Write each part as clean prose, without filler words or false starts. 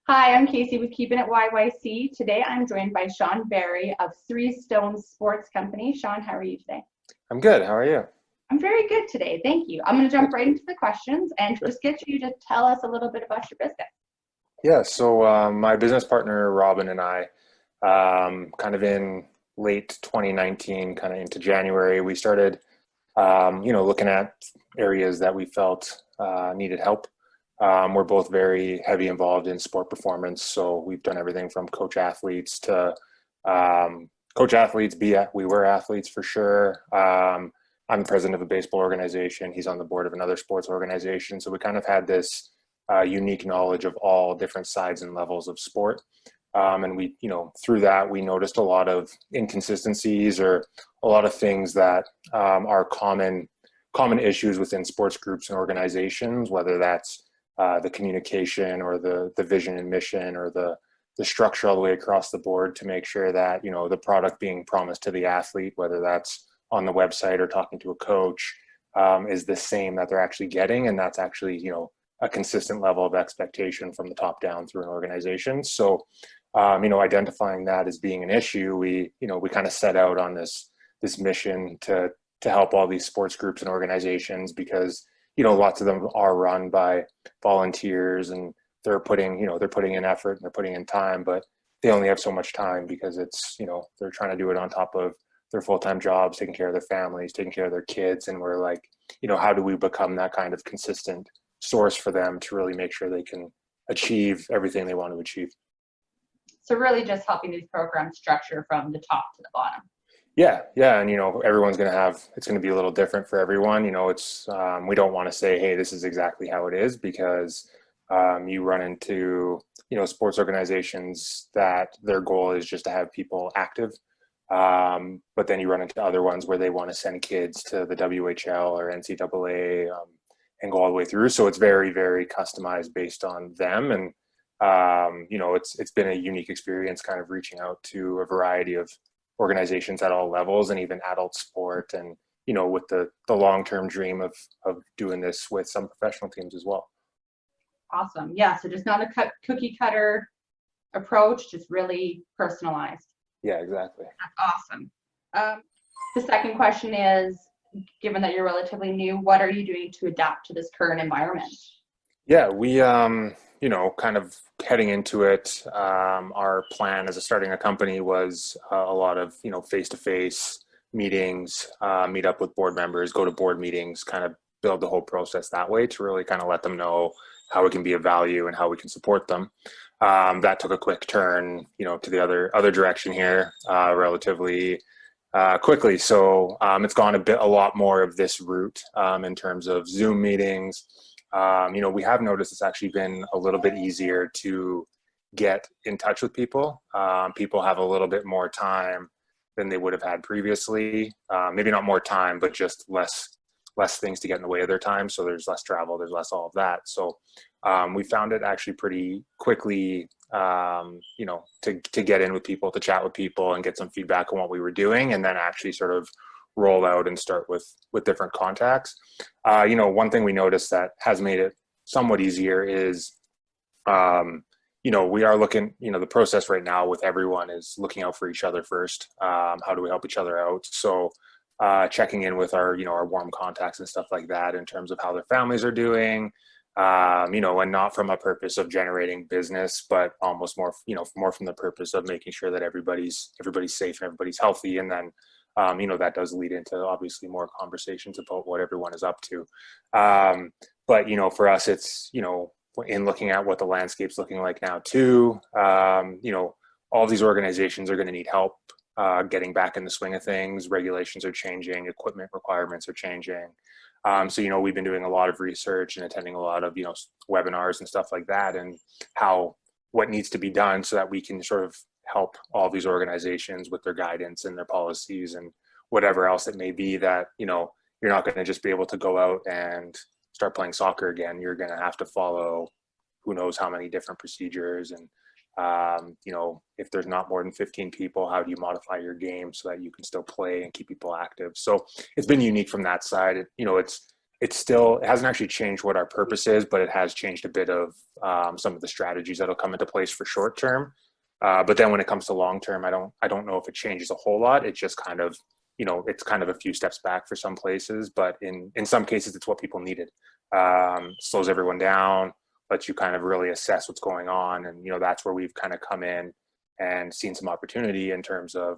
Hi, I'm Casey with Keeping It YYC. Today I'm joined by Sean Bahry of Three Stones Sports Company. Sean, how are you today? I'm good. How are you? I'm very good today. Thank you. I'm going to jump Good. right into the questions and Sure. just get you to tell us a little bit about your business. Yeah. My business partner Robin and I, kind of in late 2019, kind of into January, we started, looking at areas that we felt needed help. We're both very heavy involved in sport performance, so we've done everything from coach athletes to coach athletes. We were athletes for sure. I'm the president of a baseball organization. He's on the board of another sports organization. So we kind of had this unique knowledge of all different sides and levels of sport. And we, through that, we noticed a lot of inconsistencies or a lot of things that are common issues within sports groups and organizations, whether that's the communication or the vision and mission or the structure all the way across the board to make sure that, the product being promised to the athlete, whether that's on the website or talking to a coach, is the same that they're actually getting. And that's actually, a consistent level of expectation from the top down through an organization. So, identifying that as being an issue, we kind of set out on this mission to help all these sports groups and organizations because, lots of them are run by volunteers and they're putting in effort and they're putting in time, but they only have so much time because it's, they're trying to do it on top of their full-time jobs, taking care of their families, taking care of their kids. And we're like, how do we become that kind of consistent source for them to really make sure they can achieve everything they want to achieve? So really just helping these programs structure from the top to the bottom. Yeah. And, everyone's going to it's going to be a little different for everyone. It's, we don't want to say, hey, this is exactly how it is because you run into, sports organizations that their goal is just to have people active. But then you run into other ones where they want to send kids to the WHL or NCAA and go all the way through. So it's very, very customized based on them. And, it's been a unique experience kind of reaching out to a variety of organizations at all levels and even adult sport and, with the long-term dream of doing this with some professional teams as well. Awesome. Yeah. So just not a cookie cutter approach, just really personalized. Yeah, exactly. That's awesome. The second question is, given that you're relatively new, what are you doing to adapt to this current environment? Yeah, we, kind of heading into it, our plan as starting a company was a lot of, face-to-face meetings, meet up with board members, go to board meetings, kind of build the whole process that way to really kind of let them know how it can be of value and how we can support them. That took a quick turn, to the other direction here, relatively quickly. So it's gone a lot more of this route in terms of Zoom meetings. We have noticed it's actually been a little bit easier to get in touch with people. People have a little bit more time than they would have had previously. Maybe not more time, but just less things to get in the way of their time. So there's less travel, there's less all of that. So we found it actually pretty quickly, to get in with people, to chat with people and get some feedback on what we were doing and then actually sort of roll out and start with different contacts. One thing we noticed that has made it somewhat easier is, we are looking, the process right now with everyone is looking out for each other first. How do we help each other out? So checking in with our warm contacts and stuff like that in terms of how their families are doing, and not from a purpose of generating business, but almost more from the purpose of making sure that everybody's safe and everybody's healthy. And then, that does lead into obviously more conversations about what everyone is up to. But, for us, it's, in looking at what the landscape's looking like now too, all these organizations are going to need help getting back in the swing of things. Regulations are changing, equipment requirements are changing. So, we've been doing a lot of research and attending a lot of, webinars and stuff like that and what needs to be done so that we can sort of help all these organizations with their guidance and their policies and whatever else it may be that, you're not going to just be able to go out and start playing soccer again. You're going to have to follow who knows how many different procedures and, if there's not more than 15 people, how do you modify your game so that you can still play and keep people active? So it's been unique from that side. It's it hasn't actually changed what our purpose is, but it has changed a bit of some of the strategies that'll come into place for short term. But then when it comes to long term, I don't know if it changes a whole lot. It's just kind of, it's kind of a few steps back for some places, but in some cases, it's what people needed. Slows everyone down, lets you kind of really assess what's going on. And, that's where we've kind of come in and seen some opportunity in terms of,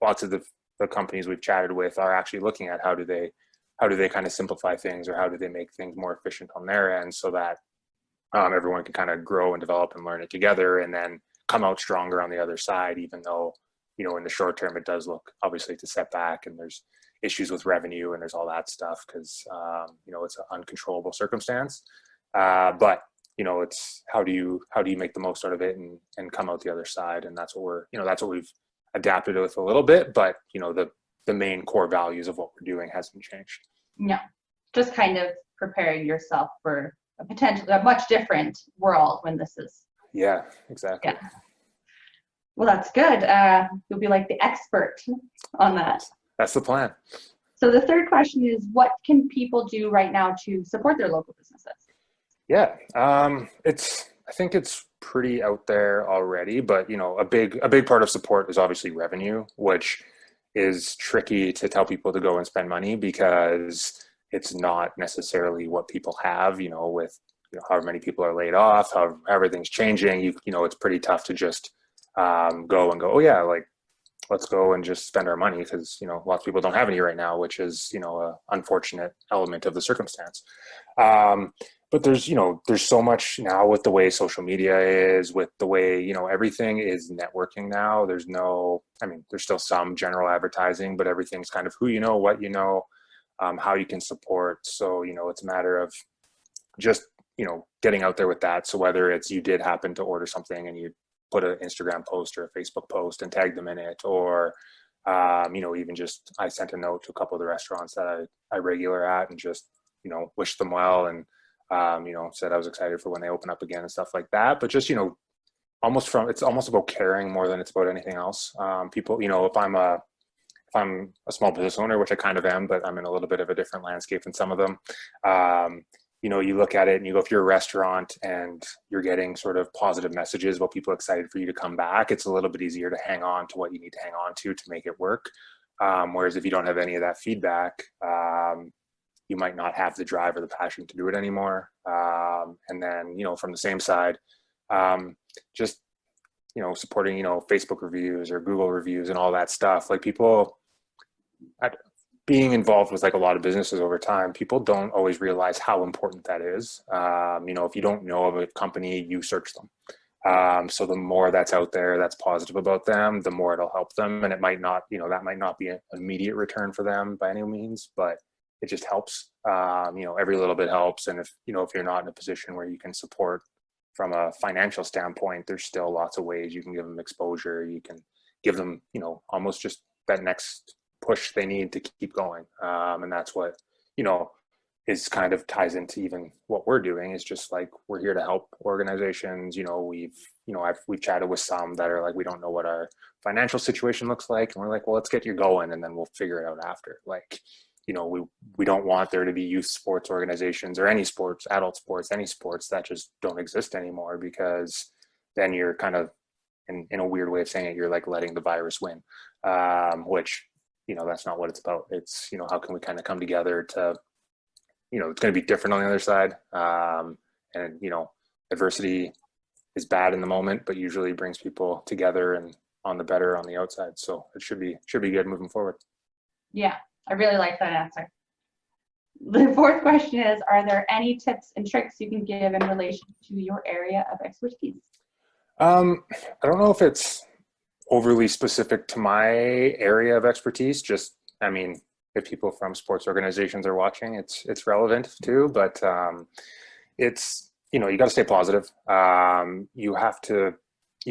lots of the companies we've chatted with are actually looking at how do they kind of simplify things, or how do they make things more efficient on their end, so that everyone can kind of grow and develop and learn it together, and then come out stronger on the other side, even though, in the short term, it does look obviously to set back, and there's issues with revenue and there's all that stuff because, it's an uncontrollable circumstance. But, it's how do you make the most out of it and come out the other side? And that's what that's what we've adapted with a little bit, but, the main core values of what we're doing hasn't changed. Yeah. Just kind of preparing yourself for a much different world when this is. Yeah, exactly. Yeah. Well, that's good. You'll be like the expert on that. That's the plan. So the third question is, what can people do right now to support their local businesses? Yeah, I think it's pretty out there already, but a big part of support is obviously revenue, which is tricky to tell people to go and spend money because it's not necessarily what people have, with however many people are laid off, how everything's changing, it's pretty tough to just go, oh yeah, like let's go and just spend our money, because lots of people don't have any right now, which is a unfortunate element of the circumstance. But there's so much now with the way social media is, with the way everything is networking now. There's still some general advertising, but everything's kind of who what how you can support. So it's a matter of just getting out there with that. So whether it's you did happen to order something and you put an Instagram post or a Facebook post and tag them in it, or even just I sent a note to a couple of the restaurants that I regular at and just wished them well, and said I was excited for when they open up again and stuff like that. But just it's almost about caring more than it's about anything else. People, if I'm a small business owner, which I kind of am, but I'm in a little bit of a different landscape than some of them. You look at it and you go, if you're a restaurant and you're getting sort of positive messages about people excited for you to come back, it's a little bit easier to hang on to what you need to hang on to make it work. Whereas if you don't have any of that feedback, you might not have the drive or the passion to do it anymore. And then, from the same side, just, supporting, Facebook reviews or Google reviews and all that stuff. Like people, being involved with like a lot of businesses over time, people don't always realize how important that is. If you don't know of a company, you search them. So the more that's out there, that's positive about them, the more it'll help them. And it might not, that might not be an immediate return for them by any means, but it just helps. Every little bit helps. And if you're not in a position where you can support from a financial standpoint, there's still lots of ways you can give them exposure. You can give them, almost just that next push they need to keep going. And that's what, is kind of ties into even what we're doing, is just like, we're here to help organizations. We've chatted with some that are like, we don't know what our financial situation looks like. And we're like, well, let's get you going and then we'll figure it out after. Like, we don't want there to be youth sports organizations or any sports, adult sports, any sports that just don't exist anymore, because then you're kind of, in a weird way of saying it, you're like letting the virus win, which, that's not what it's about. It's, how can we kind of come together to, it's going to be different on the other side. And, adversity is bad in the moment, but usually brings people together and on the better on the outside. So it should be good moving forward. Yeah, I really like that answer. The fourth question is, are there any tips and tricks you can give in relation to your area of expertise? I don't know if it's overly specific to my area of expertise. Just, if people from sports organizations are watching, it's relevant too, but it's, you got to stay positive. You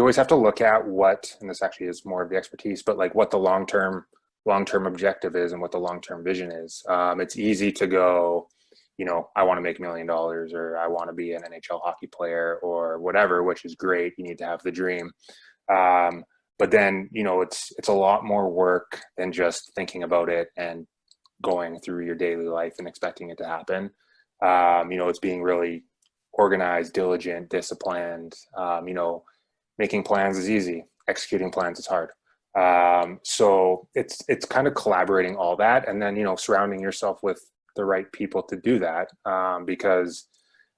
always have to look at what, and this actually is more of the expertise, but like what the long-term objective is and what the long-term vision is. It's easy to go, I want to make $1 million, or I want to be an NHL hockey player or whatever, which is great. You need to have the dream. But then, it's a lot more work than just thinking about it and going through your daily life and expecting it to happen. It's being really organized, diligent, disciplined. Making plans is easy. Executing plans is hard. So it's kind of collaborating all that, and then surrounding yourself with the right people to do that. Because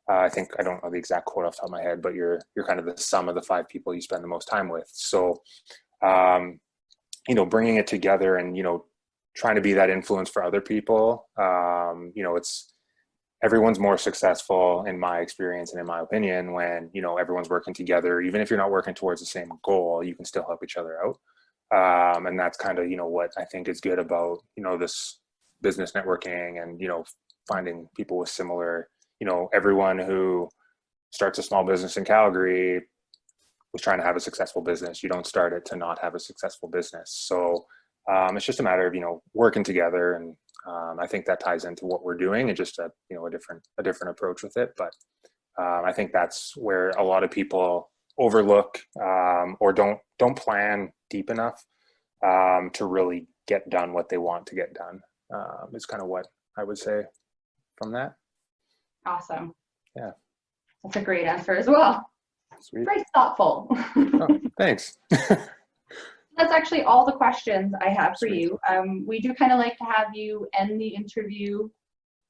I think, I don't know the exact quote off the top of my head, but you're kind of the sum of the 5 people you spend the most time with. So bringing it together and trying to be that influence for other people. It's everyone's more successful in my experience and in my opinion when everyone's working together. Even if you're not working towards the same goal, you can still help each other out. And that's kind of what I think is good about this business networking, and finding people with similar, everyone who starts a small business in Calgary was trying to have a successful business. You don't start it to not have a successful business. So it's just a matter of working together, and I think that ties into what we're doing, and just a different approach with it. But I think that's where a lot of people overlook, or don't plan deep enough to really get done what they want to get done. Is kind of what I would say from that. Awesome. Yeah. That's a great answer as well. Sweet. Very thoughtful. Oh, thanks. That's actually all the questions I have for Sweet. you. We do kind of like to have you end the interview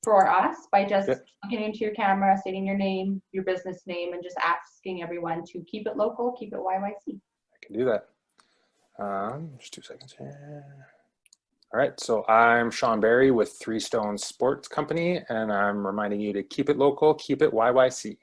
for us by just looking into your camera, stating your name, your business name, and just asking everyone to keep it local, keep it YYC. I can do that. Just 2 seconds here. All right, so I'm Sean Bahry with 3 Stones Sports Company, and I'm reminding you to keep it local, keep it YYC.